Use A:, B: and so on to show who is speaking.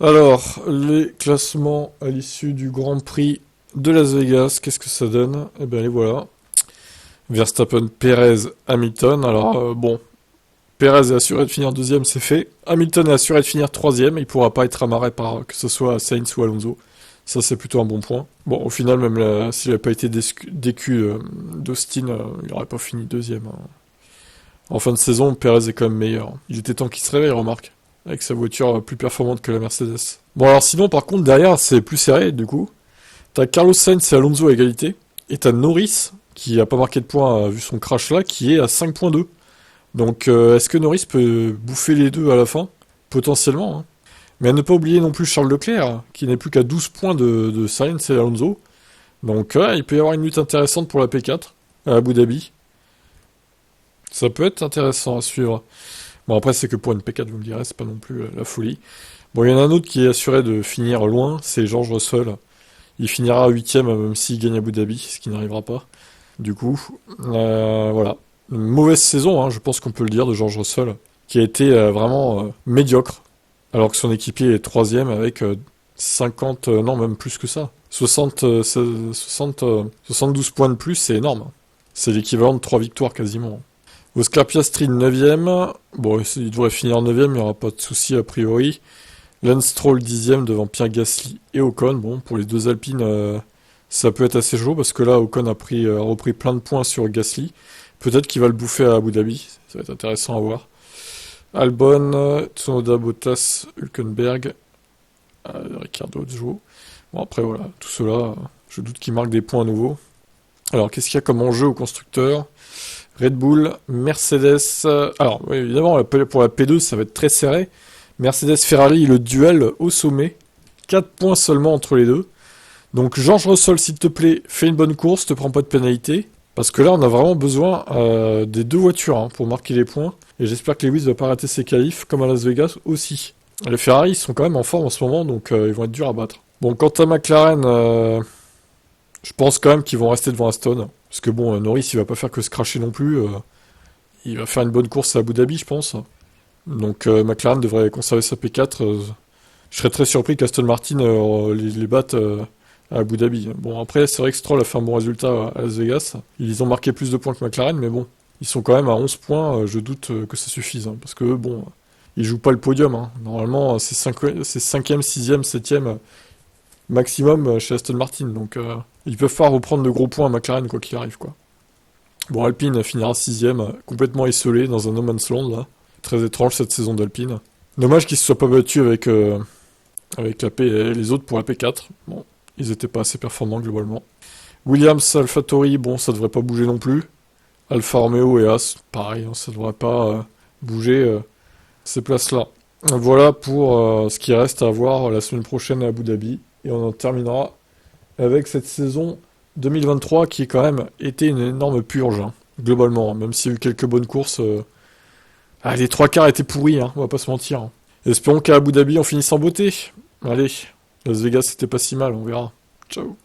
A: Alors, les classements à l'issue du Grand Prix de Las Vegas, qu'est-ce que ça donne? Eh bien, les voilà. Verstappen, Perez, Hamilton. Alors, bon, Perez est assuré de finir deuxième, c'est fait. Hamilton est assuré de finir troisième. Il pourra pas être amarré par que ce soit Sainz ou Alonso. Ça, c'est plutôt un bon point. Bon, au final, même s'il n'avait pas été décu d'Austin, il n'aurait pas fini deuxième, hein. En fin de saison, Perez est quand même meilleur. Il était temps qu'il se réveille, remarque, avec sa voiture plus performante que la Mercedes. Bon, alors sinon, par contre, derrière, c'est plus serré, du coup. T'as Carlos Sainz et Alonso à égalité. Et t'as Norris, qui a pas marqué de points vu son crash là, qui est à 5,2. Donc, est-ce que Norris peut bouffer les deux à la fin? Potentiellement, hein. Mais à ne pas oublier non plus Charles Leclerc, qui n'est plus qu'à 12 points de Sainz et Alonso. Donc, il peut y avoir une lutte intéressante pour la P4 à Abu Dhabi. Ça peut être intéressant à suivre. Bon, après, c'est que pour une P4, vous me direz, c'est pas non plus la folie. Bon, il y en a un autre qui est assuré de finir loin, c'est George Russell. Il finira 8ème, même s'il gagne Abu Dhabi, ce qui n'arrivera pas. Du coup, voilà. Une mauvaise saison, hein, je pense qu'on peut le dire, de George Russell, qui a été vraiment médiocre, alors que son équipier est troisième avec 50, non, même plus que ça. 72 points de plus, c'est énorme. C'est l'équivalent de 3 victoires quasiment. Oscar Piastri 9ème. Bon, il devrait finir 9ème, il n'y aura pas de souci a priori. Lance Stroll 10ème devant Pierre Gasly et Ocon. Bon, pour les deux Alpines, ça peut être assez chaud parce que là, Ocon a repris plein de points sur Gasly. Peut-être qu'il va le bouffer à Abu Dhabi. Ça va être intéressant à voir. Albon, Tsunoda, Bottas, Hülkenberg, Ricardo, Zhou. Bon, après, voilà, tout cela, je doute qu'il marque des points à nouveau. Alors, qu'est-ce qu'il y a comme enjeu au constructeur? Red Bull, Mercedes. Alors, oui, évidemment, pour la P2, ça va être très serré. Mercedes-Ferrari, le duel au sommet. 4 points seulement entre les deux. Donc, George Russell, s'il te plaît, fais une bonne course, te prends pas de pénalité. Parce que là, on a vraiment besoin des deux voitures hein, pour marquer les points. Et j'espère que Lewis va pas rater ses qualifs, comme à Las Vegas aussi. Les Ferrari, ils sont quand même en forme en ce moment, donc ils vont être durs à battre. Bon, quant à McLaren, je pense quand même qu'ils vont rester devant Aston. Parce que bon, Norris, il va pas faire que se cracher non plus. Il va faire une bonne course à Abu Dhabi, je pense. Donc McLaren devrait conserver sa P4. Je serais très surpris qu'Aston Martin les batte à Abu Dhabi. Bon, après, c'est vrai que Stroll a fait un bon résultat à Las Vegas. Ils ont marqué plus de points que McLaren, mais bon, ils sont quand même à 11 points. Je doute que ça suffise. Hein, parce que bon, ils jouent pas le podium. Hein. Normalement, c'est 5ème, 6ème, 7ème maximum chez Aston Martin. Donc ils peuvent pas reprendre de gros points à McLaren quoi qu'il arrive, quoi. Bon, Alpine finira 6ème, complètement isolé dans un no man's land, là. Très étrange cette saison d'Alpine. Dommage qu'ils se soient pas battus avec les autres pour la P4. Bon, ils étaient pas assez performants globalement. Williams, AlphaTauri, bon, ça devrait pas bouger non plus. Alfa Romeo et As, pareil, hein, ça devrait pas bouger ces places-là. Voilà pour ce qui reste à voir la semaine prochaine à Abu Dhabi. Et on en terminera avec cette saison 2023 qui quand même été une énorme purge, hein, globalement. Même s'il y a eu quelques bonnes courses, les trois quarts étaient pourris, hein, on va pas se mentir. Hein. Espérons qu'à Abu Dhabi on finisse en beauté. Allez, Las Vegas c'était pas si mal, on verra. Ciao.